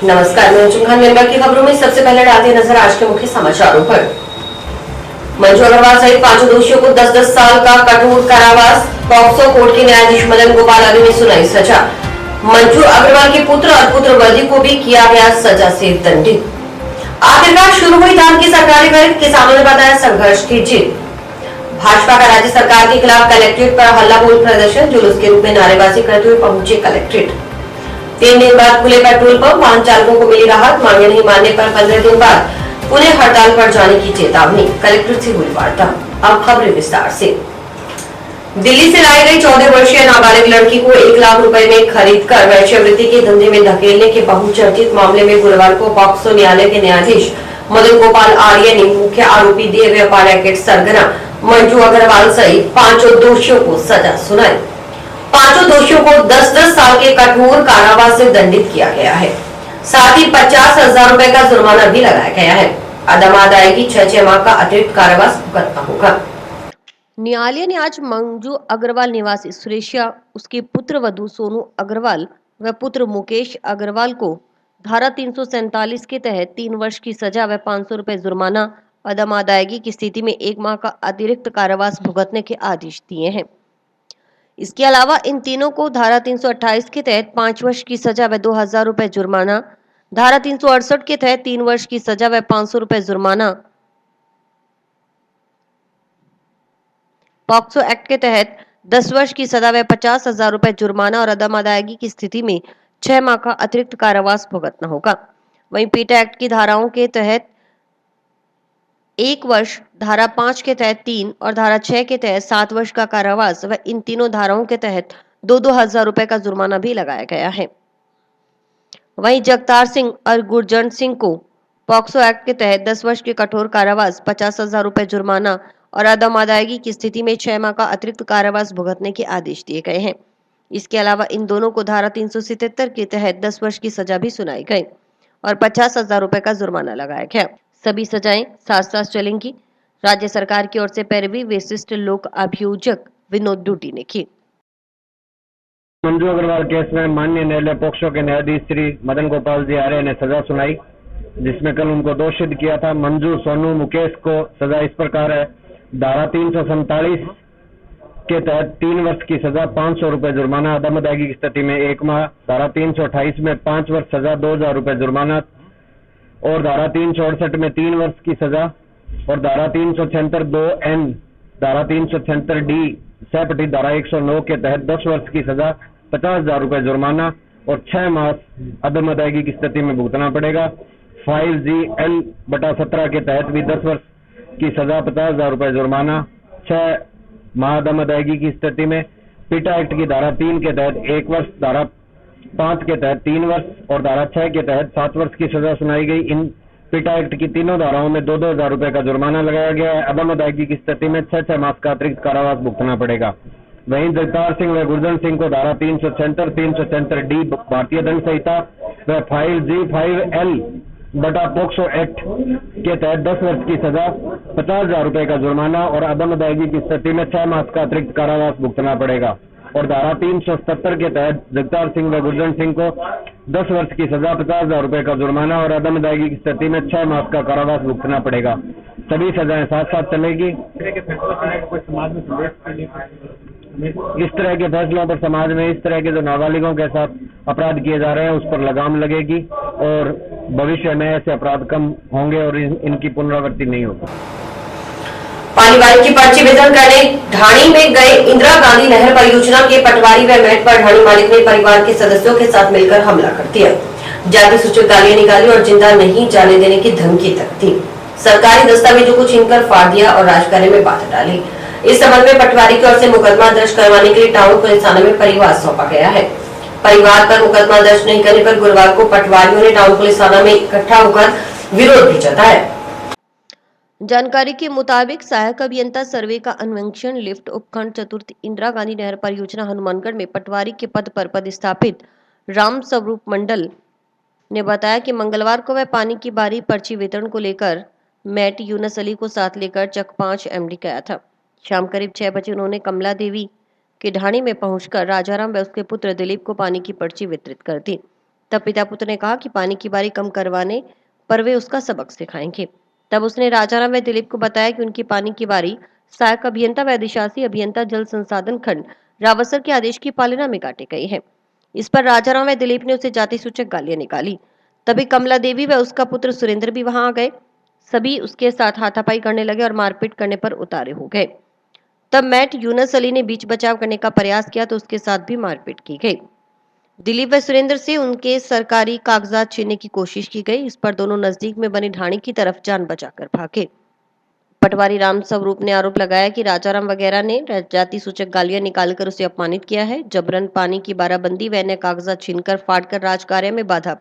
नमस्कार, मैं चुंखा निर्मल की खबरों में सबसे पहले डालते हैं नजर आज के मुख्य समाचारों पर। मंजू अग्रवाल सहित 5 दोषियों को 10-10 साल का कठोर कारावास। पॉक्सो कोर्ट के न्यायाधीश मदन गोपाल आदि ने सुनाई सजा। मंजू अग्रवाल के पुत्र और पुत्रवधू को भी किया गया सजा से दंडित। आखिरकार शुरू हुई धान की सरकारी खरीद, किसानों ने बताया संघर्ष की जीत। भाजपा का राज्य सरकार के खिलाफ कलेक्ट्रेट पर हल्ला बोल प्रदर्शन, जुलूस के रूप में नारेबाजी करते हुए पहुंचे कलेक्ट्रेट। 3 दिन बाद खुले पेट्रोल पंप, वाहन चालकों को मिली राहत। मांगे नहीं मानने पर 15 दिन बाद पुनः हड़ताल पर जाने की चेतावनी। कलेक्ट्रेट से हुई वार्ता। अब खबरें विस्तार से। दिल्ली से लाई गई 14 वर्षीय नाबालिग लड़की को 1 लाख रुपए में खरीद कर वैश्यावृत्ति के धंधे में धकेलने के बहुचर्चित मामले में गुरुवार को पॉक्सो न्यायालय के न्यायाधीश मदन गोपाल आर्य ने मुख्य आरोपी देह व्यापार रैकेट सरगना मंजू अग्रवाल सहित 5 दोषियों को सजा सुनाई। 5 दोषियों को 10-10 साल के कठोर कारावास से दंडित किया गया है। साथ ही 50,000 रुपए का जुर्माना भी लगाया गया है। अदम आदायगी 6 माह का अतिरिक्त कारावास भुगतना होगा। न्यायालय ने आज मंजू अग्रवाल निवासी सुरेशिया, उसके पुत्र वधू सोनू अग्रवाल व पुत्र मुकेश अग्रवाल को धारा 347 के तहत 3 वर्ष की सजा व 500 रुपए जुर्माना, अदम अदायगी की स्थिति में 1 माह का अतिरिक्त कारावास भुगतने के आदेश दिए हैं। इसके अलावा इन तीनों को धारा 328 के तहत 5 वर्ष की सजा व 2,000 रुपए जुर्माना, धारा 368 के तहत 3 वर्ष की सजा व 500 रुपए जुर्माना, पॉक्सो एक्ट के तहत 10 वर्ष की सजा व 50,000 रुपए जुर्माना और अदम अदायगी की स्थिति में 6 माह का अतिरिक्त कारावास भुगतना होगा। वहीं पीटा एक्ट की धाराओं के तहत 1 वर्ष, धारा 5 के तहत 3 और धारा 6 के तहत 7 वर्ष का कारावास व इन तीनों धाराओं के तहत 2-2 हजार रुपए का जुर्माना भी लगाया गया है। वहीं जगतार सिंह और गुरजंट सिंह को पॉक्सो एक्ट के तहत 10 वर्ष के कठोर कारावास, 50,000 रुपए जुर्माना और अदम अदायगी की स्थिति में 6 माह का अतिरिक्त कारावास भुगतने के आदेश दिए गए हैं। इसके अलावा इन दोनों को धारा 377 के तहत 10 वर्ष की सजा भी सुनाई गई और 50,000 रुपए का जुर्माना लगाया गया। सभी सजाएं साथ साथ चलेंगी। राज्य सरकार की ओर से पैरवी विशिष्ट लोक अभियोजक विनोद डूटी ने की। मंजू अग्रवाल केस में माननीय न्यायालय पॉक्सो के न्यायाधीश श्री मदन गोपाल जी आर्य ने सजा सुनाई, जिसमें कल उनको दोषित किया था। मंजू, सोनू, मुकेश को सजा इस प्रकार है। धारा 347 के तहत 3 वर्ष की सजा, 500 रुपए जुर्माना, अदम अदायगी की स्थिति में 1 माह। धारा 328 में 5 वर्ष सजा, 2,000 रुपए जुर्माना और धारा 368 में 3 वर्ष की सजा और धारा 376 2N, धारा 376 D सेपटी धारा 109 के तहत 10 वर्ष की सजा, 50,000 रुपए जुर्माना और 6 माह अदम अदायगी की स्थिति में भुगतना पड़ेगा। 5GL/17 के तहत भी 10 वर्ष की सजा, 50,000 रुपए जुर्माना, 6 माह अदम अदायगी की स्थिति में। पीटा एक्ट की धारा 3 के तहत 1 वर्ष, धारा 5 के तहत 3 वर्ष और धारा 6 के तहत 7 वर्ष की सजा सुनाई गई। इन पीटा एक्ट की तीनों धाराओं में 2-2 हजार रुपए का जुर्माना लगाया गया है। अदम अदायगी की स्थिति में 6 माह का अतिरिक्त कारावास भुगतना पड़ेगा। वहीं जगतार सिंह व गुरजन सिंह को धारा 376 D भारतीय दंड संहिता व 5G/5L पॉक्सो एक्ट के तहत 10 वर्ष की सजा, 50,000 रुपए का जुर्माना और अदम अदायगी की स्थिति में 6 माह का अतिरिक्त कारावास भुगतना पड़ेगा। और धारा 377 के तहत जगतार सिंह व गुरजन सिंह को 10 वर्ष की सजा, 50,000 रुपए का जुर्माना और अदम अदायगी की स्थिति में 6 माह का कारावास भुगतना पड़ेगा। सभी सजाएं साथ साथ चलेगी। इस तरह के फैसलों पर समाज में इस तरह के जो नाबालिगों के साथ अपराध किए जा रहे हैं उस पर लगाम लगेगी और भविष्य में ऐसे अपराध कम होंगे और इनकी पुनरावृत्ति नहीं होगी। पानी की पर्ची वितरण करने ढाणी में गए इंदिरा गांधी नहर परियोजना के पटवारी व मेट पर ढाणी मालिक ने परिवार के सदस्यों के साथ मिलकर हमला कर दिया। जाति सूचक गालियां निकाली और जिंदा नहीं जाने देने की धमकी तक दी। सरकारी दस्तावेजों को छीनकर फाड़ दिया और राजकार्य में बाधा डाली। इस संबंध में पटवारी की ओर से मुकदमा दर्ज करवाने के लिए टाउन पुलिस थाने में परिवार सौंपा गया है। परिवार पर मुकदमा दर्ज नहीं करने पर गुरुवार को पटवारियों ने टाउन पुलिस थाना में इकट्ठा होकर विरोध भी जताया। जानकारी के मुताबिक सहायक अभियंता सर्वे का अन्वेषण लिफ्ट उपखंड चतुर्थ इंदिरा गांधी नहर परियोजना हनुमानगढ़ में पटवारी के पद पर पदस्थापित राम स्वरूप मंडल ने बताया कि मंगलवार को वह पानी की बारी पर्ची वितरण को लेकर मैट यूनस अली को साथ लेकर चक 5 MD गया था। शाम करीब 6 बजे उन्होंने कमला देवी के ढाणी में पहुंचकर राजाराम व उसके पुत्र दिलीप को पानी की पर्ची वितरित कर दी। तब पिता पुत्र ने कहा कि पानी की बारी कम करवाने पर वे उसका सबक सिखाएंगे। तब उसने राजाराम व दिलीप को बताया कि उनकी पानी की बारी सहायक अभियंता व अधिशासी अभियंता जल संसाधन खंड रावसर के आदेश की पालना में काटी गई है। इस पर राजाराम व दिलीप ने उसे जाति सूचक गालियां निकाली। तभी कमला देवी व उसका पुत्र सुरेंद्र भी वहां आ गए। सभी उसके साथ हाथापाई करने लगे और मारपीट करने पर उतारे हो गए। तब मैट यूनस अली ने बीच बचाव करने का प्रयास किया तो उसके साथ भी मारपीट की गई। दिलीप व सुरेंद्र से उनके सरकारी कागजात छीनने की कोशिश की गई। इस पर दोनों नजदीक में बनी ढाणी की तरफ जान बचाकर भागे। पटवारी राम स्वरूप ने आरोप लगाया कि राजाराम वगैरह ने जाति सूचक गालियां निकालकर उसे अपमानित किया है, जबरन पानी की बाराबंदी व अन्य कागजात छीनकर फाड़कर राजकार्य में बाधा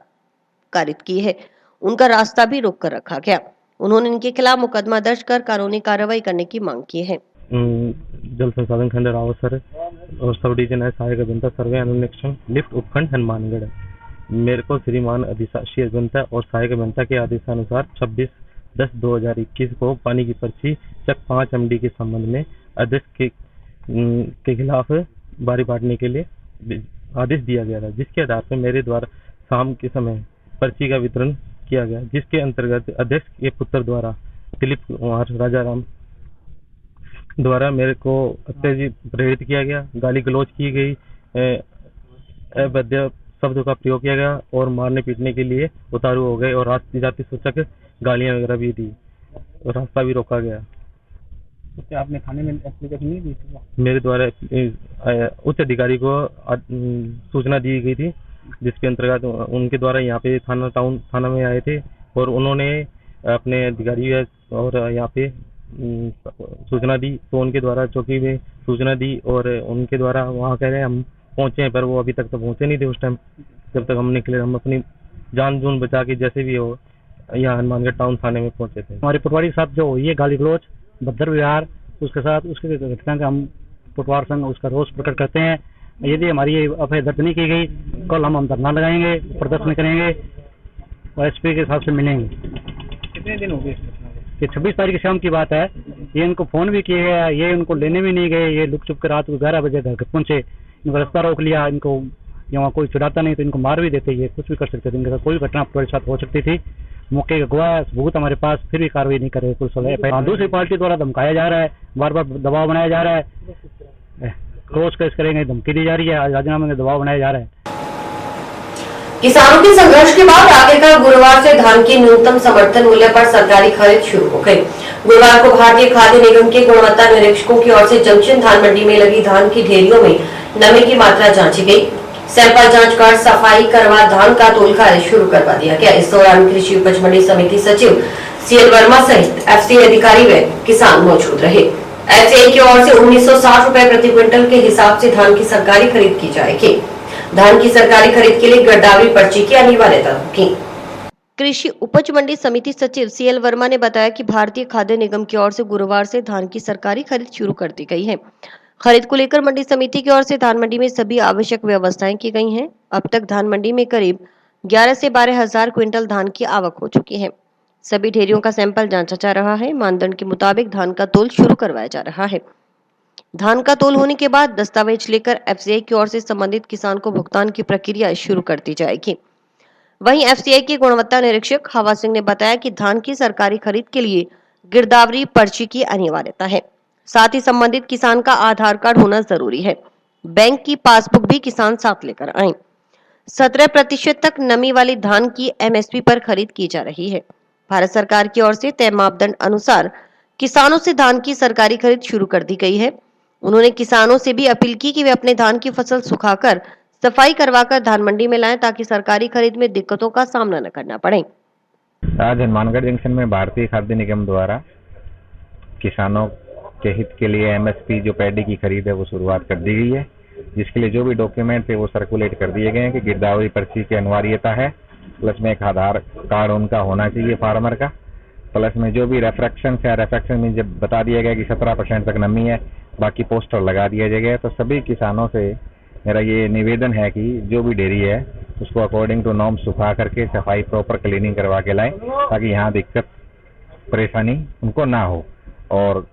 कारित की है। उनका रास्ता भी रोक कर रखा गया। उन्होंने इनके खिलाफ मुकदमा दर्ज कर कानूनी कार्रवाई करने की मांग की है। जल संसाधन खंड रावसर और सब डिवीजन है सहायक अभियंता सर्वे अनुनिरीक्षण लिफ्ट उपखंड हनुमानगढ़। मेरे को श्रीमान अधिशासी अभियंता और सहायक अभियंता के आदेशानुसार 26/10/2021 को पानी की पर्ची चक 5 MD के संबंध में अध्यक्ष के खिलाफ बारी बांटने के लिए आदेश दिया गया था, जिसके आधार पर मेरे द्वारा शाम के समय पर्ची का वितरण किया गया, जिसके अंतर्गत अध्यक्ष के पुत्र द्वारा दिलीप कुमार राजाराम द्वारा मेरे को अत्यधिक प्रेरित किया गया, गाली गलौज की गई, अभद्र शब्दों का प्रयोग किया गया और मारने पीटने के लिए उतारू हो गए और जाति सूचक गालियां वगैरह भी दी और रास्ता भी रोका गया। तो आपने थाने में एप्लीकेशन नहीं दी थी? मेरे द्वारा उच्च अधिकारी को सूचना दी गई थी, जिसके अंतर्गत उनके द्वारा यहाँ पे टाउन थाना में आए थे और उन्होंने अपने अधिकारी और यहाँ पे सूचना दी, तो उनके द्वारा चौकी में सूचना दी और उनके द्वारा वहाँ कह रहे हैं हम पहुंचे हैं, पर वो अभी तक तो पहुंचे नहीं थे। उस टाइम जब तक हम निकले, हम अपनी जान जून बचा के जैसे भी हो यहाँ हनुमानगढ़ टाउन थाने में पहुंचे थे। हमारे पटवारी के साथ जो हुई है गाली गलौज भद्र व्यवहार, उसके साथ उसके घटना का हम पटवार संघ उसका रोष प्रकट करते हैं। यदि हमारी ये एफआईआर दर्ज नहीं की गई, कल हम धरना लगाएंगे, प्रदर्शन करेंगे और एसपी के साथ से मिलेंगे। कितने दिन हो गए? ये 26 तारीख शाम की बात है। ये इनको फोन भी किए हैं, ये उनको लेने भी नहीं गए, ये लुक चुप कर रात को 11 बजे घर पहुंचे, इनको रास्ता रोक लिया। इनको यहाँ कोई छुड़ाता नहीं तो इनको मार भी देते, ये कुछ भी कर सकते थे, इनके साथ कोई घटना पटवारी साथ हो सकती थी। मौके का गवाह सबूत हमारे पास, फिर भी कार्रवाई नहीं कर रहे पुलिस वाले। दूसरी पार्टी द्वारा धमकाया जा रहा है, बार बार दबाव बनाया जा रहा है, क्रॉस केस करेंगे धमकी दी जा रही है, राजीनामे में दबाव बनाया जा रहा है। किसानों के संघर्ष के बाद आखिरकार गुरुवार से धान की न्यूनतम समर्थन मूल्य पर सरकारी खरीद शुरू हो गई। गुरुवार को भारतीय खाद्य निगम के गुणवत्ता निरीक्षकों की ओर से जंक्शन धान मंडी में लगी धान की ढेरियों में नमी की मात्रा जांची गई। सैंपल जांच कर सफाई करवा धान का तोल कार्य शुरू करवा दिया गया। इस दौरान कृषि उपज मंडी समिति सचिव CL वर्मा सहित FCI अधिकारी व किसान मौजूद रहे। FCI की ओर से 1960 रुपए प्रति क्विंटल के हिसाब से धान की सरकारी खरीद की जाएगी। धान की सरकारी खरीद के लिए गिरदावरी पर्ची की अनिवार्यता होगी। कृषि उपज मंडी समिति सचिव CL वर्मा ने बताया कि भारतीय खाद्य निगम की ओर से गुरुवार से धान की सरकारी खरीद शुरू कर दी गई है। खरीद को लेकर मंडी समिति की ओर से धान मंडी में सभी आवश्यक व्यवस्थाएं की गई हैं। अब तक धान मंडी में करीब 11 से 12 हजार क्विंटल धान की आवक हो चुकी है। सभी ढेरियों का सैंपल जांचा जा रहा है। मानदंड के मुताबिक धान का तोल शुरू करवाया जा रहा है। धान का तोल होने के बाद दस्तावेज लेकर FCI की ओर से संबंधित किसान को भुगतान की प्रक्रिया शुरू कर दी जाएगी। वहीं FCI के गुणवत्ता निरीक्षक हवा सिंह ने बताया कि धान की सरकारी खरीद के लिए गिरदावरी पर्ची की अनिवार्यता है। साथ ही संबंधित किसान का आधार कार्ड होना जरूरी है। बैंक की पासबुक भी किसान साथ लेकर आए। 17% तक नमी वाली धान की MSP पर खरीद की जा रही है। भारत सरकार की ओर से तय मापदंड अनुसार किसानों से धान की सरकारी खरीद शुरू कर दी गई है। उन्होंने किसानों से भी अपील की कि वे अपने धान की फसल सुखाकर सफाई करवाकर धान मंडी में लाएं, ताकि सरकारी खरीद में दिक्कतों का सामना न करना पड़े। आज हनुमानगढ़ जंक्शन में भारतीय खाद्य निगम द्वारा किसानों के हित के लिए MSP जो पैडी की खरीद है वो शुरुआत कर दी गई है, जिसके लिए जो भी डॉक्यूमेंट है वो सर्कुलेट कर दिए गए हैं कि गिरदावरी पर्ची की अनिवार्यता है, प्लस में एक आधार कार्ड उनका होना चाहिए फार्मर का, प्लस में जो भी रेफ्रैक्शन है, रेफ्रैक्शन में जब बता दिया गया कि 17% तक नमी है, बाकी पोस्टर लगा दिया जाएगा। तो सभी किसानों से मेरा ये निवेदन है कि जो भी डेयरी है उसको अकॉर्डिंग टू नॉर्म सुखा करके सफाई प्रॉपर क्लीनिंग करवा के लाएं, ताकि यहाँ दिक्कत परेशानी उनको ना हो। और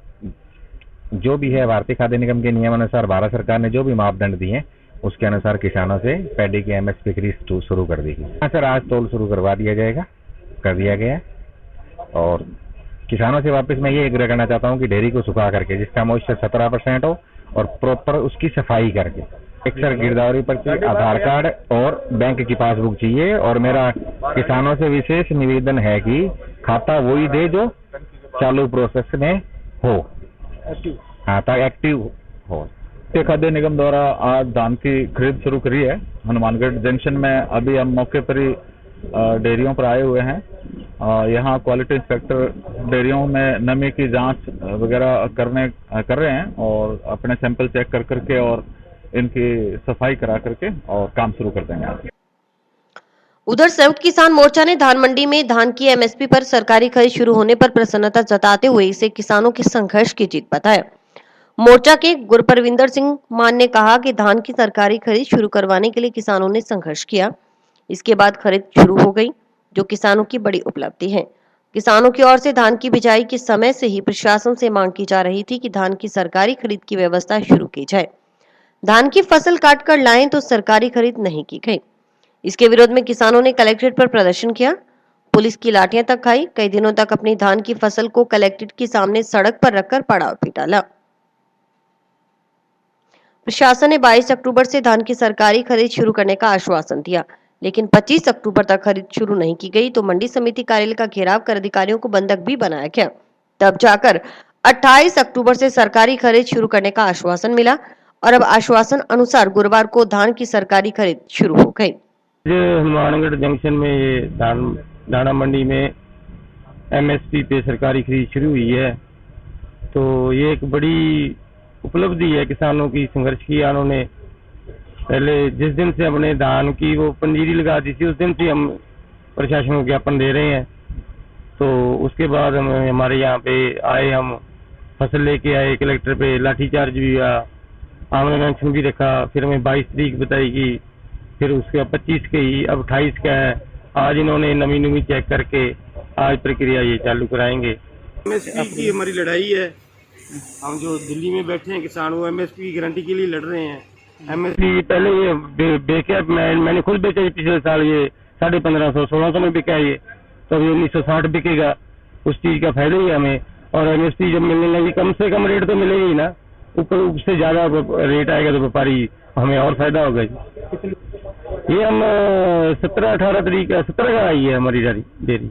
जो भी है भारतीय खाद्य निगम के नियमानुसार भारत सरकार ने जो भी मापदंड दिए हैं उसके अनुसार किसानों से पैडी की एमएसपी खरीद शुरू कर दी गई। हाँ सर, आज तोल शुरू करवा दिया जाएगा, कर दिया गया। और किसानों से वापस मैं ये आग्रह करना चाहता हूँ कि डेयरी को सुखा करके, जिसका मॉइस्चर 17% हो और प्रॉपर उसकी सफाई करके, एक सर गिरदावरी पर्ची, आधार कार्ड और बैंक की पासबुक चाहिए। और मेरा किसानों से विशेष निवेदन है कि खाता वही दे जो चालू प्रोसेस में हो, हाँ, ताकि एक्टिव हो। खाद्य निगम द्वारा आज धान की खरीद शुरू करी है हनुमानगढ़ जंक्शन में। अभी हम मौके पर ही डेयरियों पर आए हुए हैं। यहाँ क्वालिटी इंस्पेक्टर डेयरियों में नमी की जांच वगैरह कर रहे हैं और अपने सैंपल चेक कर करके और इनकी सफाई करा करके और काम शुरू कर देंगे। उधर संयुक्त किसान मोर्चा ने धान मंडी में धान की एमएसपी पर सरकारी खरीद शुरू होने पर प्रसन्नता जताते हुए इसे किसानों के संघर्ष की जीत बताया। मोर्चा के गुरपरविंदर सिंह मान ने कहा कि धान की सरकारी खरीद शुरू करवाने के लिए किसानों ने संघर्ष किया, इसके बाद खरीद शुरू हो गई, जो किसानों की बड़ी उपलब्धि है। किसानों की ओर से धान की बिजाई के समय से ही प्रशासन से मांग की जा रही थी कि धान की सरकारी खरीद की व्यवस्था शुरू की जाए। धान की फसल काट कर लाएं तो सरकारी खरीद नहीं की गई। इसके विरोध में किसानों ने कलेक्ट्रेट पर प्रदर्शन किया, पुलिस की लाठियां तक खाई, कई दिनों तक अपनी धान की फसल को कलेक्ट्रेट के सामने सड़क पर रखकर पड़ाव भी डाला। प्रशासन ने 22 अक्टूबर से धान की सरकारी खरीद शुरू करने का आश्वासन दिया, लेकिन 25 अक्टूबर तक खरीद शुरू नहीं की गई तो मंडी समिति कार्यालय का घेराव कर अधिकारियों को बंधक भी बनाया गया। तब जाकर 28 अक्टूबर से सरकारी खरीद शुरू करने का आश्वासन मिला और अब आश्वासन अनुसार गुरुवार को धान की सरकारी खरीद शुरू हो गई। हनुमानगढ़ जंक्शन में ये दाना मंडी में एमएसपी पे सरकारी खरीद शुरू हुई है, तो ये एक बड़ी उपलब्धि है किसानों की। संघर्ष किया उन्होंने, पहले जिस दिन से हमने धान की वो पंजीरी लगा दी थी उस दिन से हम प्रशासन को ज्ञापन दे रहे हैं। तो उसके बाद हमारे यहाँ पे आए, हम फसल लेके आए, कलेक्टर पे लाठीचार्ज भी हुआ, आमरण अनशन भी रखा। फिर हमें 22 तारीख बताई गई, फिर उसके 25 के ही, अब 28 का है। आज इन्होंने नमी चेक करके आज प्रक्रिया ये चालू कराएंगे। एमएसपी की हमारी लड़ाई है। हम जो दिल्ली में बैठे हैं किसान, वो एमएसपी की गारंटी के लिए लड़ रहे हैं। एमएसपी पहले ये बेचा, मैंने खुद बेचा ये पिछले साल, ये 1550-1600 में बिका ये, तो अभी 1960 बिकेगा। उस चीज का फायदा ही हमें। और एमएसपी जब मिलने लगी, कम से कम रेट तो मिलेगा ही ना, ऊपर उससे ज्यादा रेट आएगा तो व्यापारी हमें और फायदा होगा। ये हम 17-18 तारीख 17 का आई है हमारी डेयरी।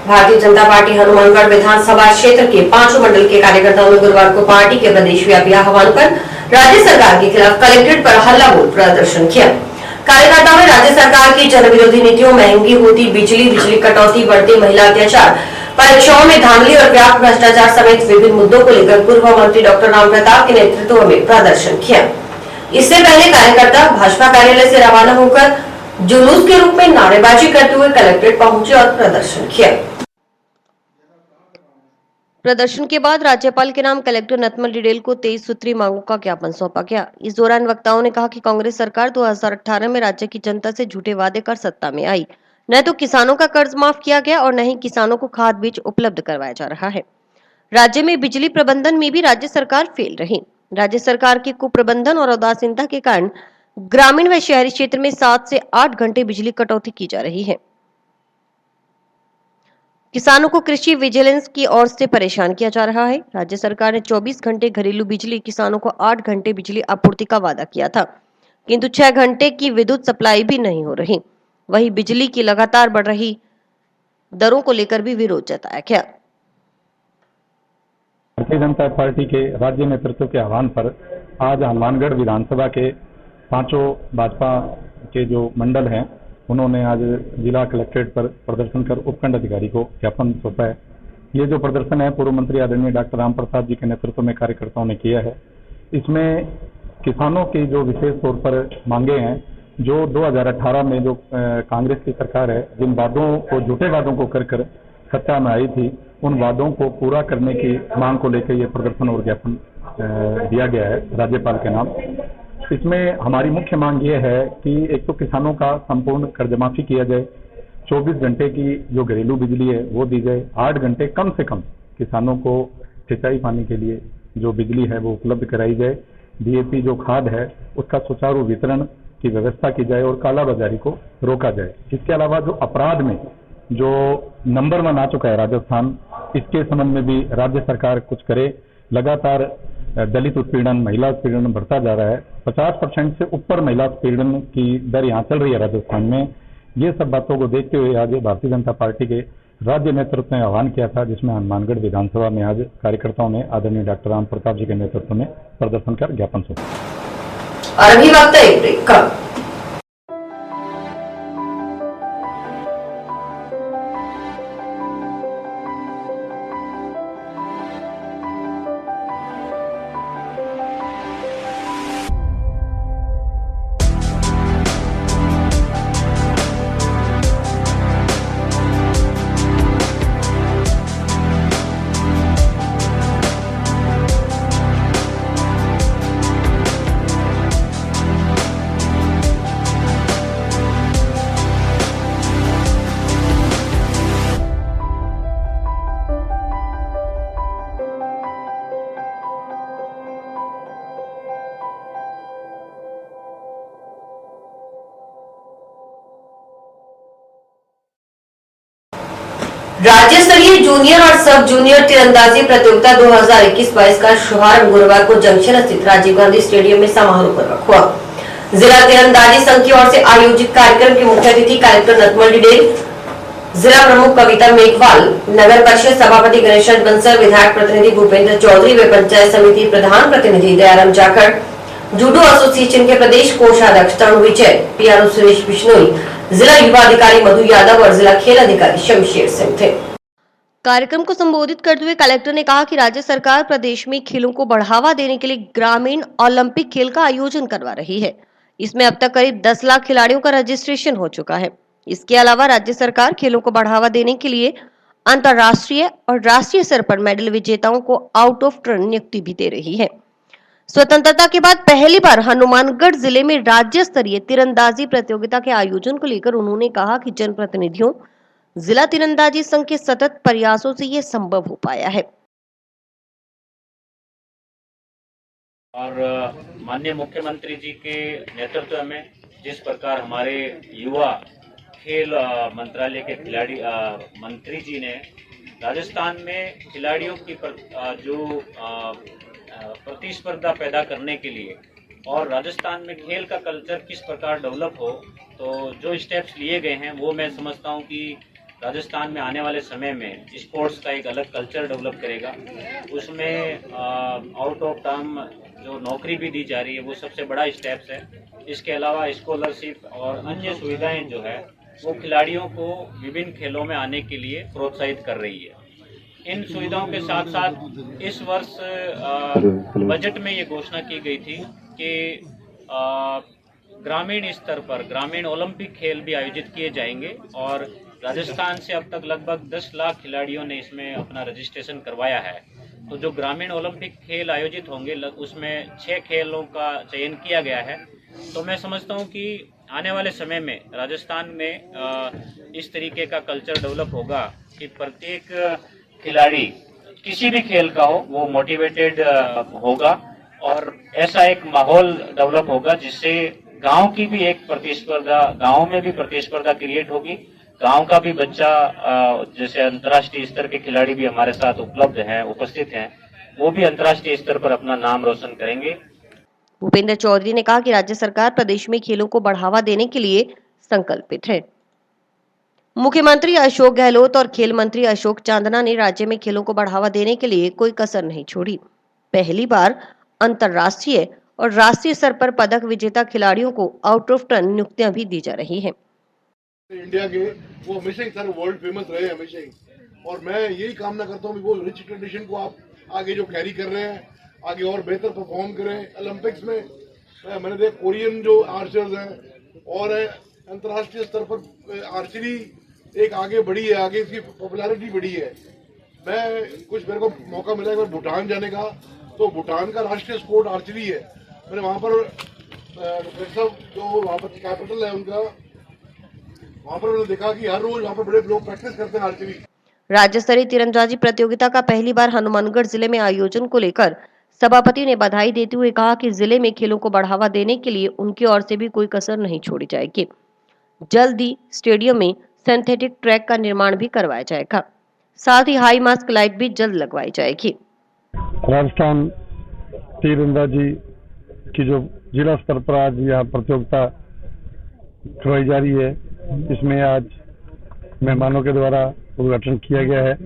भारतीय जनता पार्टी हनुमानगढ़ विधानसभा क्षेत्र के 5 मंडल के कार्यकर्ताओं ने गुरुवार को पार्टी के प्रदेश व्यापी आह्वान पर राज्य सरकार के खिलाफ कलेक्ट्रेट पर हल्ला बोल प्रदर्शन किया। कार्यकर्ताओं ने राज्य सरकार की जन विरोधी नीतियों, महंगी होती बिजली कटौती, बढ़ते महिला अत्याचार, परीक्षाओं में धांधली और व्यापक भ्रष्टाचार समेत विभिन्न मुद्दों को लेकर पूर्व मंत्री डॉक्टर राम प्रताप के नेतृत्व में प्रदर्शन किया। इससे पहले कार्यकर्ता भाजपा कार्यालय से रवाना होकर जुलूस के रूप में नारेबाजी करते हुए कलेक्ट्रेट पहुंचे और प्रदर्शन किया। प्रदर्शन के बाद राज्यपाल के नाम कलेक्टर नतमल डिडेल को 23 सूत्री मांगों का ज्ञापन सौंपा गया। इस दौरान वक्ताओं ने कहा कि कांग्रेस सरकार 2018 में राज्य की जनता से झूठे वादे कर सत्ता में आई, न तो किसानों का कर्ज माफ किया गया और न ही किसानों को खाद बीज उपलब्ध करवाया जा रहा है। राज्य में बिजली प्रबंधन में भी राज्य सरकार फेल रही। राज्य सरकार के कुप्रबंधन और उदासीनता के कारण ग्रामीण व शहरी क्षेत्र में 7 से 8 घंटे बिजली कटौती की जा रही है। किसानों को कृषि विजिलेंस की ओर से परेशान किया जा रहा है। राज्य सरकार ने 24 घंटे घरेलू बिजली, किसानों को 8 घंटे बिजली आपूर्ति का वादा किया था, किंतु 6 घंटे की विद्युत सप्लाई भी नहीं हो रही। वहीं बिजली की लगातार बढ़ रही दरों को लेकर भी विरोध जताया गया। भारतीय जनता पार्टी के राज्य नेतृत्व के आह्वान पर आज हनुमानगढ़ विधानसभा के 5 भाजपा के जो मंडल हैं, उन्होंने आज जिला कलेक्ट्रेट पर प्रदर्शन कर उपखंड अधिकारी को ज्ञापन सौंपा है। ये जो प्रदर्शन है पूर्व मंत्री आदरणीय डॉक्टर राम प्रताप जी के नेतृत्व में कार्यकर्ताओं ने किया है। इसमें किसानों की जो विशेष तौर पर मांगे हैं, जो 2018 में जो कांग्रेस की सरकार है, जिन वादों को, झूठे वादों को कर सत्ता में आई थी, उन वादों को पूरा करने की मांग को लेकर ये प्रदर्शन और ज्ञापन दिया गया है राज्यपाल के नाम। इसमें हमारी मुख्य मांग ये है कि एक तो किसानों का संपूर्ण कर्ज माफी किया जाए, 24 घंटे की जो घरेलू बिजली है वो दी जाए, 8 घंटे कम से कम किसानों को सिंचाई पानी के लिए जो बिजली है वो उपलब्ध कराई जाए। डीएपी जो खाद है उसका सुचारू वितरण की व्यवस्था की जाए और कालाबाजारी को रोका जाए। इसके अलावा जो अपराध में जो नंबर 1 आ चुका है राजस्थान, इसके संबंध में भी राज्य सरकार कुछ करे। लगातार दलित उत्पीड़न, महिला उत्पीड़न बढ़ता जा रहा है। 50% से ऊपर महिला उत्पीड़न की दर यहाँ चल रही है राजस्थान में। ये सब बातों को देखते हुए आज भारतीय जनता पार्टी के राज्य नेतृत्व ने आह्वान किया था, जिसमें हनुमानगढ़ विधानसभा में आज कार्यकर्ताओं ने आदरणीय डॉक्टर राम प्रताप जी के नेतृत्व में प्रदर्शन कर ज्ञापन सौंपा। और अभी वक्त है एक ब्रेक का। राज्य स्तरीय जूनियर और सब जूनियर तीरंदाजी प्रतियोगिता 2021-22 का शुभारंभ गुरुवार को जंक्शन स्थित राजीव गांधी स्टेडियम में समारोह पूर्वक हुआ। जिला तीरंदाजी संघ की ओर से आयोजित कार्यक्रम के मुख्य अतिथि कलेक्टर नटमल डिडेल, जिला प्रमुख कविता मेघवाल, नगर परिषद सभापति गणेश बंसल, विधायक प्रतिनिधि भूपेंद्र चौधरी व पंचायत समिति प्रधान प्रतिनिधि दयाराम जाखड़, जूडो एसोसिएशन के प्रदेश कोषाध्यक्ष तरुण विजय, पीआरओ सुरेश बिश्नोई, जिला युवा अधिकारी मधु यादव और जिला खेल अधिकारी शमशेर सिंह थे। कार्यक्रम को संबोधित करते हुए कलेक्टर ने कहा कि राज्य सरकार प्रदेश में खेलों को बढ़ावा देने के लिए ग्रामीण ओलंपिक खेल का आयोजन करवा रही है। इसमें अब तक करीब 10 लाख खिलाड़ियों का रजिस्ट्रेशन हो चुका है। इसके अलावा राज्य सरकार खेलों को बढ़ावा देने के लिए अंतर्राष्ट्रीय और राष्ट्रीय स्तर पर मेडल विजेताओं को आउट ऑफ टर्न नियुक्ति भी दे रही है। स्वतंत्रता के बाद पहली बार हनुमानगढ़ जिले में राज्य स्तरीय तीरंदाजी प्रतियोगिता के आयोजन को लेकर उन्होंने कहा कि जनप्रतिनिधियों, जिला तीरंदाजी संघ के सतत प्रयासों से ये संभव हो पाया है। और माननीय मुख्यमंत्री जी के नेतृत्व में जिस प्रकार हमारे युवा खेल मंत्रालय के खिलाड़ी मंत्री जी ने राजस्थान में खिलाड़ियों की जो प्रतिस्पर्धा पैदा करने के लिए और राजस्थान में खेल का कल्चर किस प्रकार डेवलप हो, तो जो स्टेप्स लिए गए हैं वो मैं समझता हूँ कि राजस्थान में आने वाले समय में स्पोर्ट्स का एक अलग कल्चर डेवलप करेगा। उसमें आउट ऑफ टर्म जो नौकरी भी दी जा रही है वो सबसे बड़ा स्टेप्स है। इसके अलावा स्कॉलरशिप और अन्य सुविधाएं जो है वो खिलाड़ियों को विभिन्न खेलों में आने के लिए प्रोत्साहित कर रही है। इन सुविधाओं के साथ साथ इस वर्ष बजट में ये घोषणा की गई थी कि ग्रामीण स्तर पर ग्रामीण ओलंपिक खेल भी आयोजित किए जाएंगे और राजस्थान से अब तक लगभग 10 लाख खिलाड़ियों ने इसमें अपना रजिस्ट्रेशन करवाया है। तो जो ग्रामीण ओलंपिक खेल आयोजित होंगे उसमें 6 खेलों का चयन किया गया है। तो मैं समझता हूँ कि आने वाले समय में राजस्थान में इस तरीके का कल्चर डेवलप होगा कि प्रत्येक खिलाड़ी किसी भी खेल का हो वो मोटिवेटेड होगा और ऐसा एक माहौल डेवलप होगा जिससे गांव की भी एक प्रतिस्पर्धा, गांव में भी प्रतिस्पर्धा क्रिएट होगी। गांव का भी बच्चा जैसे अंतर्राष्ट्रीय स्तर के खिलाड़ी भी हमारे साथ उपलब्ध हैं, उपस्थित हैं, वो भी अंतर्राष्ट्रीय स्तर पर अपना नाम रोशन करेंगे। भूपेंद्र चौधरी ने कहा कि राज्य सरकार प्रदेश में खेलों को बढ़ावा देने के लिए संकल्पित है। मुख्यमंत्री अशोक गहलोत और खेल मंत्री अशोक चांदना ने राज्य में खेलों को बढ़ावा देने के लिए कोई कसर नहीं छोड़ी। पहली बार अंतर्राष्ट्रीय और राष्ट्रीय स्तर पर पदक विजेता खिलाड़ियों को आउट ऑफ टर्न नियुक्तियां भी दी जा रही हैं। इंडिया के वो हमेशा ही सर वर्ल्ड फेमस रहे हमेशा ही, और मैं यही कामना करता हूँ कि वो रिच ट्रेडिशन को आप आगे जो कैरी कर रहे हैं आगे और बेहतर परफॉर्म करें। ओलंपिक्स में मैंने देखा कोरियन जो आर्चर्स हैं और अंतर्राष्ट्रीय स्तर पर आर्चरी एक आगे बढ़ी है, आगे इसकी पॉपुलैरिटी बढ़ी है। मेरे को मौका मिला एक बार भूटान जाने का, तो भूटान का राष्ट्रीय स्पोर्ट आर्चरी है। मैंने वहाँ पर जो वहाँ पर कैपिटल है उनका, वहाँ पर मैंने देखा कि हर रोज वहाँ पर बड़े लोग प्रैक्टिस करते हैं आर्चरी। राज्य स्तरीय तीरंदाजी प्रतियोगिता का पहली बार हनुमानगढ़ जिले में आयोजन को लेकर सभापति ने बधाई देते हुए कहा कि जिले में खेलों को बढ़ावा देने के लिए उनकी ओर से भी कोई कसर नहीं छोड़ी जाएगी। जल्द ही स्टेडियम में सिंथेटिक ट्रैक का निर्माण भी करवाया जाएगा। साथ ही हाई मास्क लाइट भी जल्द लगवाई जाएगी। राजस्थान तीरंदाजी की जो जिला स्तर पर आज यहाँ प्रतियोगिता करवाई जा रही है, इसमें आज मेहमानों के द्वारा उद्घाटन किया गया है।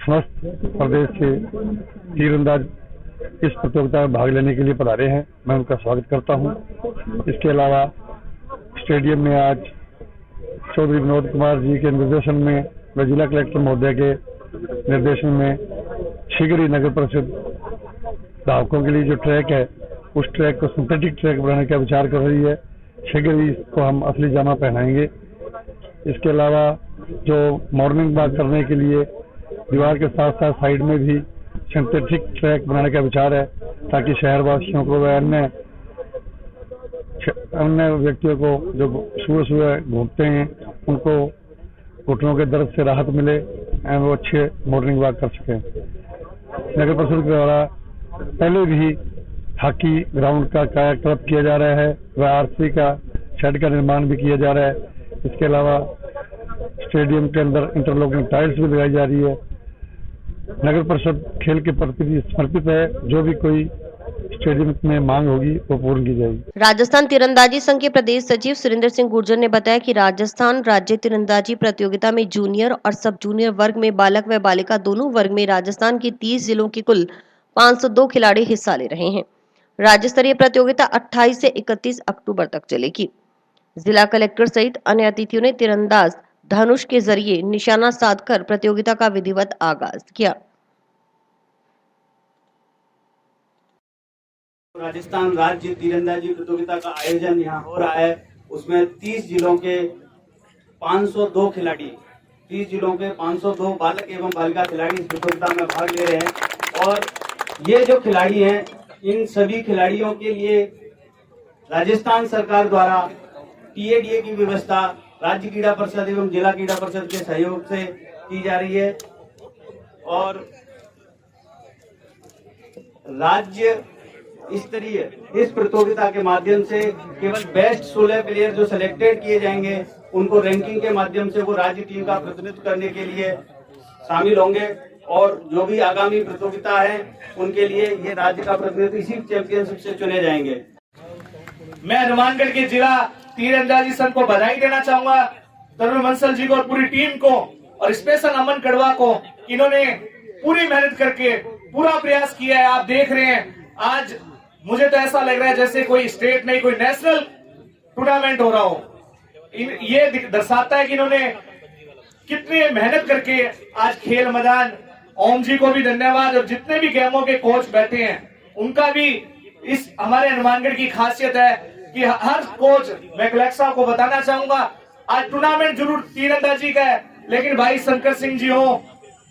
समस्त प्रदेश के तीरंदाज इस प्रतियोगिता में भाग लेने के लिए पधारे हैं, मैं उनका स्वागत करता हूं। इसके अलावा स्टेडियम में आज चौधरी विनोद कुमार जी के निर्देशन में व जिला कलेक्टर महोदय के निर्देशन में शीघ्र ही नगर परिषद धावकों के लिए जो ट्रैक है, उस ट्रैक को सिंथेटिक ट्रैक बनाने का विचार कर रही है। शीघ्र ही इसको हम असली जामा पहनाएंगे। इसके अलावा जो मॉर्निंग वॉक करने के लिए दीवार के साथ साथ साइड में भी सिंथेटिक ट्रैक बनाने का विचार है, ताकि शहरवासियों को व अन्य व्यक्तियों को जो सुबह सुबह घूमते हैं उनको घुटनों के दर्द से राहत मिले एवं वो अच्छे मॉर्निंग वॉक कर सकें। नगर परिषद के द्वारा पहले भी हॉकी ग्राउंड का कायाकल्प किया जा रहा है व आरसी का शेड का निर्माण भी किया जा रहा है। इसके अलावा स्टेडियम के अंदर इंटरलॉकिंग टाइल्स भी लगाई जा रही है। नगर परिषद खेल के प्रति भी समर्पित है। जो भी कोई स्टेडियम में मांग होगी वो पूर्ण की जाएगी। राजस्थान तीरंदाजी संघ के प्रदेश सचिव सुरेंद्र सिंह गुर्जर ने बताया कि राजस्थान राज्य तीरंदाजी प्रतियोगिता में जूनियर और सब जूनियर वर्ग में बालक व बालिका दोनों वर्ग में राजस्थान की 30 जिलों के कुल 502 खिलाड़ी हिस्सा ले रहे हैं। राज्य स्तरीय प्रतियोगिता 28 से 31 अक्टूबर तक चलेगी। जिला कलेक्टर सहित अन्य अतिथियों ने तीरंदाज धनुष के जरिए निशाना साधकर प्रतियोगिता का विधिवत आगाज किया। राजस्थान राज्य तीरंदाजी प्रतियोगिता का आयोजन यहाँ हो रहा है। उसमें 30 जिलों के 502 खिलाड़ी, 30 जिलों के 502 बालक एवं बालिका खिलाड़ी इस प्रतियोगिता में भाग ले रहे हैं। और ये जो खिलाड़ी हैं, इन सभी खिलाड़ियों के लिए राजस्थान सरकार द्वारा TADA की व्यवस्था राज्य क्रीड़ा परिषद एवं जिला क्रीड़ा परिषद के सहयोग से की जा रही है। और राज्य स्तरीय इस प्रतियोगिता के माध्यम से केवल बेस्ट 16 प्लेयर जो सिलेक्टेड किए जाएंगे, उनको रैंकिंग के माध्यम से वो राज्य टीम का प्रतिनिधित्व करने के लिए शामिल होंगे। और जो भी आगामी प्रतियोगिता है उनके लिए ये राज्य का प्रतिनिधित्व इसी चैंपियनशिप से चुने जाएंगे। मैं हनुमानगढ़ के जिला तीरंदाजी संघ को बधाई देना चाहूंगा, तरुण बंसल जी को और पूरी टीम को, और स्पेशल अमन कड़वा को। इन्होंने पूरी मेहनत करके पूरा प्रयास किया है। आप देख रहे हैं आज मुझे तो ऐसा लग रहा है जैसे कोई स्टेट नहीं, कोई नेशनल टूर्नामेंट हो रहा हो। ये दर्शाता है कि इन्होंने कितनी मेहनत करके आज खेल मैदान। ओम जी को भी धन्यवाद, और जितने भी गेमों के कोच बैठे हैं उनका भी। इस हमारे हनुमानगढ़ की खासियत है कि हर कोच, मैं कलेक्टर साहब को बताना चाहूंगा, आज टूर्नामेंट जरूर तीरंदाजी का है, लेकिन भाई शंकर सिंह जी हो,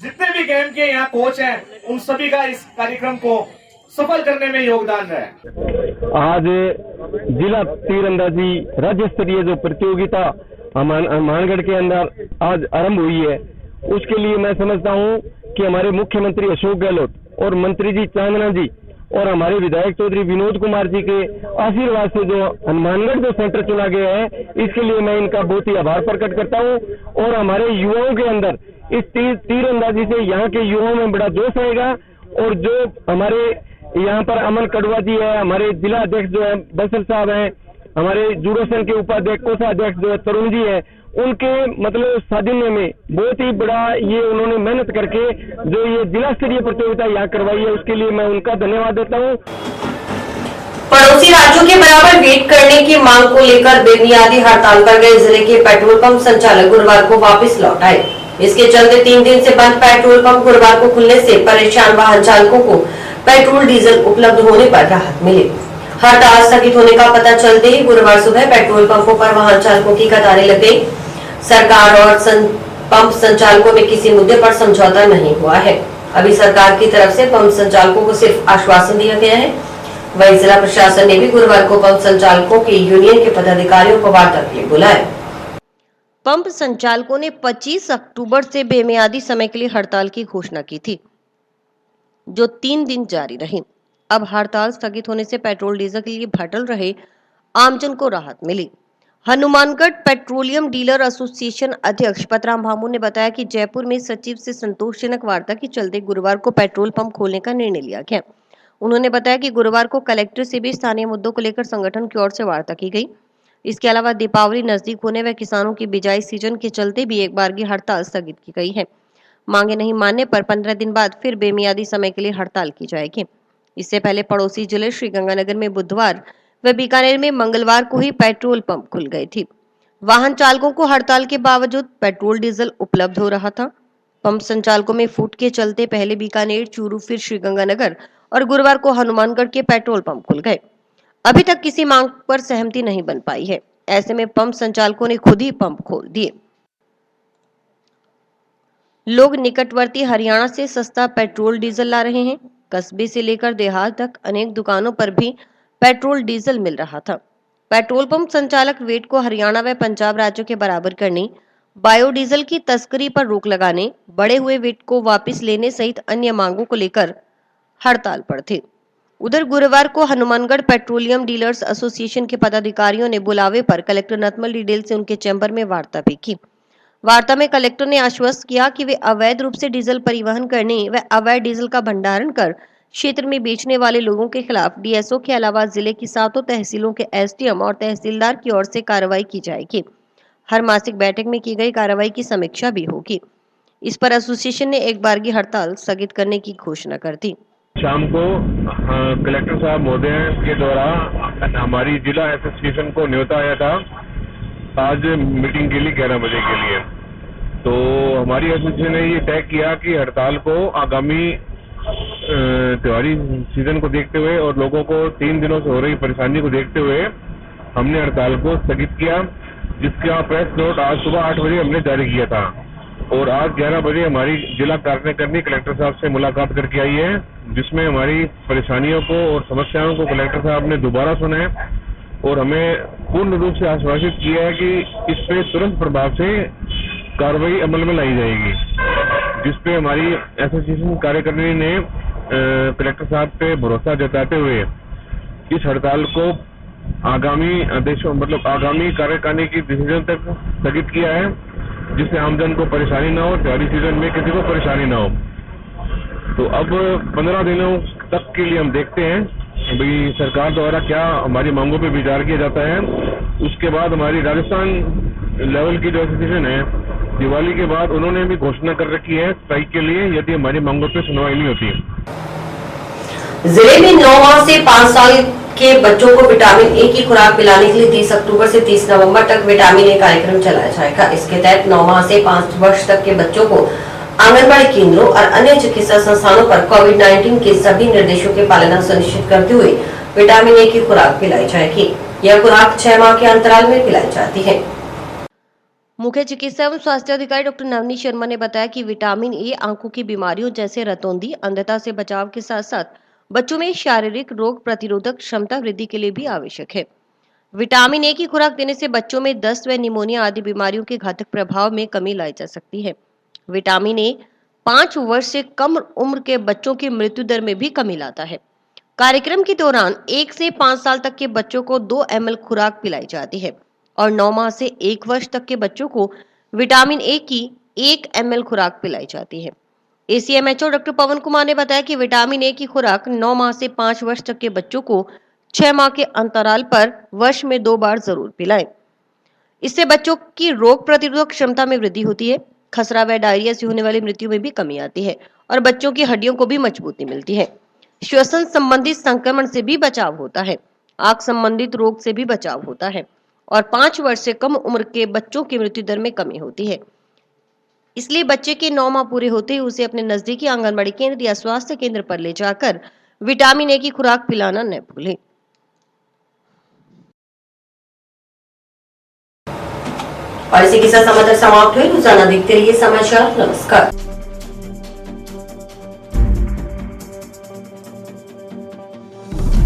जितने भी गेम के यहाँ कोच हैं, उन सभी का इस कार्यक्रम को सफल करने में योगदान है। आज जिला तीरंदाजी राज्य स्तरीय जो प्रतियोगिता हनुमानगढ़ के अंदर आज आरंभ हुई है, उसके लिए मैं समझता हूं कि हमारे मुख्यमंत्री अशोक गहलोत और मंत्री जी चांदना जी और हमारे विधायक चौधरी विनोद कुमार जी के आशीर्वाद से जो हनुमानगढ़ जो सेंटर चुना गया है, इसके लिए मैं इनका बहुत ही आभार प्रकट करता हूं। और हमारे युवाओं के अंदर इस तीरंदाजी से यहाँ के युवाओं में बड़ा जोश आएगा। और जो हमारे यहाँ पर अमन कड़वा जी है, हमारे जिला अध्यक्ष जो है बंसल साहब हैं, हमारे जूडो संघ के उपाध्यक्ष कोषाध्यक्ष जो है तरुण जी है, उनके मतलब साधने में बहुत ही बड़ा ये उन्होंने मेहनत करके जो ये जिला स्तरीय प्रतियोगिता यहाँ करवाई है, उसके लिए मैं उनका धन्यवाद देता हूँ। पड़ोसी राज्यों के बराबर वेट करने की मांग को लेकर बेबुनियादी हड़ताल पर गए जिले के पेट्रोल पंप संचालक गुरुवार को वापस लौट आए। इसके चलते 3 दिन से बंद पेट्रोल पंप गुरुवार को खुलने से परेशान वाहन चालकों को पेट्रोल डीजल उपलब्ध होने पर राहत मिली। हड़ताल स्थगित होने का पता चलते ही गुरुवार सुबह पेट्रोल पंपों पर वाहन चालकों की कतारें लग गई। सरकार और पंप संचालकों में किसी मुद्दे पर समझौता नहीं हुआ है। अभी सरकार की तरफ से पंप संचालकों को सिर्फ आश्वासन दिया गया है। वहीं जिला प्रशासन ने भी गुरुवार को पंप संचालकों की यूनियन के पदाधिकारियों को वार्ता के लिए बुलाया। पंप संचालकों ने 25 अक्टूबर से बेमियादी समय के लिए हड़ताल की घोषणा की थी। जो 3 दिन जारी रही। अब हड़ताल स्थगित होने से पेट्रोल डीजल के लिए भटक रहे आमजन को राहत मिली। हनुमानगढ़ पेट्रोलियम डीलर एसोसिएशन अध्यक्ष पतराम भामू ने बताया कि जयपुर में सचिव से संतोषजनक वार्ता के चलते गुरुवार को पेट्रोल पंप खोलने का निर्णय लिया गया। उन्होंने बताया कि गुरुवार को कलेक्टर से भी स्थानीय मुद्दों को लेकर संगठन की ओर से वार्ता की गई। इसके अलावा दीपावली नजदीक होने व किसानों की बिजाई सीजन के चलते भी एक बार की हड़ताल स्थगित की गई है। मांगे नहीं मानने पर 15 दिन बाद फिर बेमियादी समय के लिए हड़ताल की जाएगी। इससे पहले पड़ोसी जिले श्रीगंगानगर में बुधवार व बीकानेर में मंगलवार को ही पेट्रोल पंप खुल गए थे। वाहन चालकों को हड़ताल के बावजूद पेट्रोल डीजल उपलब्ध हो रहा था। पंप संचालकों में फूट के चलते पहले बीकानेर, चूरू, फिर श्रीगंगानगर और गुरुवार को हनुमानगढ़ के पेट्रोल पंप खुल गए। अभी तक किसी मांग पर सहमति नहीं बन पाई है। ऐसे में पंप संचालकों ने खुद ही पंप खोल दिए। लोग निकटवर्ती हरियाणा से सस्ता पेट्रोल डीजल ला रहे हैं। कस्बे से लेकर देहात तक अनेक दुकानों पर भी पेट्रोल डीजल मिल रहा था। पेट्रोल पंप संचालक वेट को हरियाणा व पंजाब राज्यों के बराबर करने, बायोडीजल की तस्करी पर रोक लगाने, बढ़े हुए वेट को वापस लेने सहित अन्य मांगों को लेकर हड़ताल पर थे। उधर गुरुवार को हनुमानगढ़ पेट्रोलियम डीलर्स एसोसिएशन के पदाधिकारियों ने बुलावे पर कलेक्टर नतमल डिडेल से उनके चैम्बर में वार्ता भी की। वार्ता में कलेक्टर ने आश्वस्त किया कि वे अवैध रूप से डीजल परिवहन करने व अवैध डीजल का भंडारण कर क्षेत्र में बेचने वाले लोगों के खिलाफ डीएसओ के अलावा जिले की 7 तहसीलों के एसडीएम और तहसीलदार की ओर से कार्रवाई की जाएगी। हर मासिक बैठक में की गई कार्रवाई की समीक्षा भी होगी। इस पर एसोसिएशन ने एक बार की हड़ताल स्थगित करने की घोषणा कर दी। शाम को कलेक्टर साहब महोदय के द्वारा हमारी जिला एसोसिएशन को न्योता आया था आज मीटिंग के लिए 11 बजे के लिए। तो हमारी एसोसिएशन ने ये तय किया कि हड़ताल को आगामी त्योहारी सीजन को देखते हुए और लोगों को 3 दिनों से हो रही परेशानी को देखते हुए हमने हड़ताल को स्थगित किया, जिसका प्रेस नोट आज सुबह 8 बजे हमने जारी किया था। और आज 11 बजे हमारी जिला कार्यकारिणी कलेक्टर साहब से मुलाकात करके आई है, जिसमें हमारी परेशानियों को और समस्याओं को कलेक्टर साहब ने दोबारा सुना है और हमें पूर्ण रूप से आश्वासित किया है कि इस पे तुरंत प्रभाव से कार्रवाई अमल में लाई जाएगी, जिसपे हमारी एसोसिएशन कार्यकारिणी ने कलेक्टर साहब पे भरोसा जताते हुए इस हड़ताल को आगामी आदेशों मतलब आगामी कार्यकारिणी की डिसीजन तक स्थगित किया है, जिससे आमजन को परेशानी ना हो, त्योहारी सीजन में किसी को परेशानी ना हो। तो अब 15 दिनों तक के लिए हम देखते हैं भाई सरकार द्वारा क्या हमारी मांगों पे विचार किया जाता है। उसके बाद हमारी राजस्थान लेवल की जो एसोसिएशन है, दिवाली के बाद उन्होंने भी घोषणा कर रखी है स्ट्राइक के लिए यदि हमारी मांगों पे सुनवाई नहीं होती है। जिले में 9 माह से 5 साल के बच्चों को विटामिन ए की खुराक पिलाने के लिए 30 अक्टूबर से 30 नवंबर तक विटामिन ए कार्यक्रम चलाया जाएगा। इसके तहत 9 माह से 5 वर्ष तक के बच्चों को आंगनबाड़ी केंद्रों और अन्य चिकित्सा संस्थानों पर कोविड-19 के सभी निर्देशों के पालना सुनिश्चित करते हुए विटामिन ए की खुराक पिलाई जाएगी। यह खुराक 6 माह के अंतराल में पिलाई जाती है। मुख्य चिकित्सा एवं स्वास्थ्य अधिकारी डॉक्टर नवनीत शर्मा ने बताया कि विटामिन ए आंखों की बीमारियों जैसे रतौंधी, अंधता से बचाव के साथ साथ बच्चों में शारीरिक रोग प्रतिरोधक क्षमता वृद्धि के लिए भी आवश्यक है। विटामिन ए की खुराक देने से बच्चों में दस्त व निमोनिया आदि बीमारियों के घातक प्रभाव में कमी लाई जा सकती है। विटामिन ए 5 वर्ष से कम उम्र के बच्चों की मृत्यु दर में भी कमी लाता है। कार्यक्रम के दौरान 1 से 5 साल तक के बच्चों को 2 ml खुराक पिलाई जाती है और 9 माह से 1 वर्ष तक के बच्चों को विटामिन ए की 1 ml खुराक पिलाई जाती है। एसीएमएचओ डॉक्टर पवन कुमार ने बताया कि विटामिन ए की खुराक 9 माह से 5 वर्ष तक के बच्चों को 6 माह के अंतराल पर वर्ष में 2 बार जरूर पिलाएं। इससे बच्चों की रोग प्रतिरोधक क्षमता में वृद्धि होती है, खसरा व डायरिया से होने वाली मृत्यु में भी कमी आती है और बच्चों की हड्डियों को भी मजबूती मिलती है। श्वसन संबंधित संक्रमण से भी बचाव होता है, आंख संबंधित रोग से भी बचाव होता है और 5 वर्ष से कम उम्र के बच्चों की मृत्यु दर में कमी होती है। इसलिए बच्चे के 9 माह पूरे होते ही उसे अपने नजदीकी आंगनबाड़ी केंद्र या स्वास्थ्य केंद्र पर ले जाकर विटामिन ए की खुराक पिलाना न भूलें। और इसी के साथ समाचार समाप्त हुए। रोजाना देखते रहिए समाचार। नमस्कार।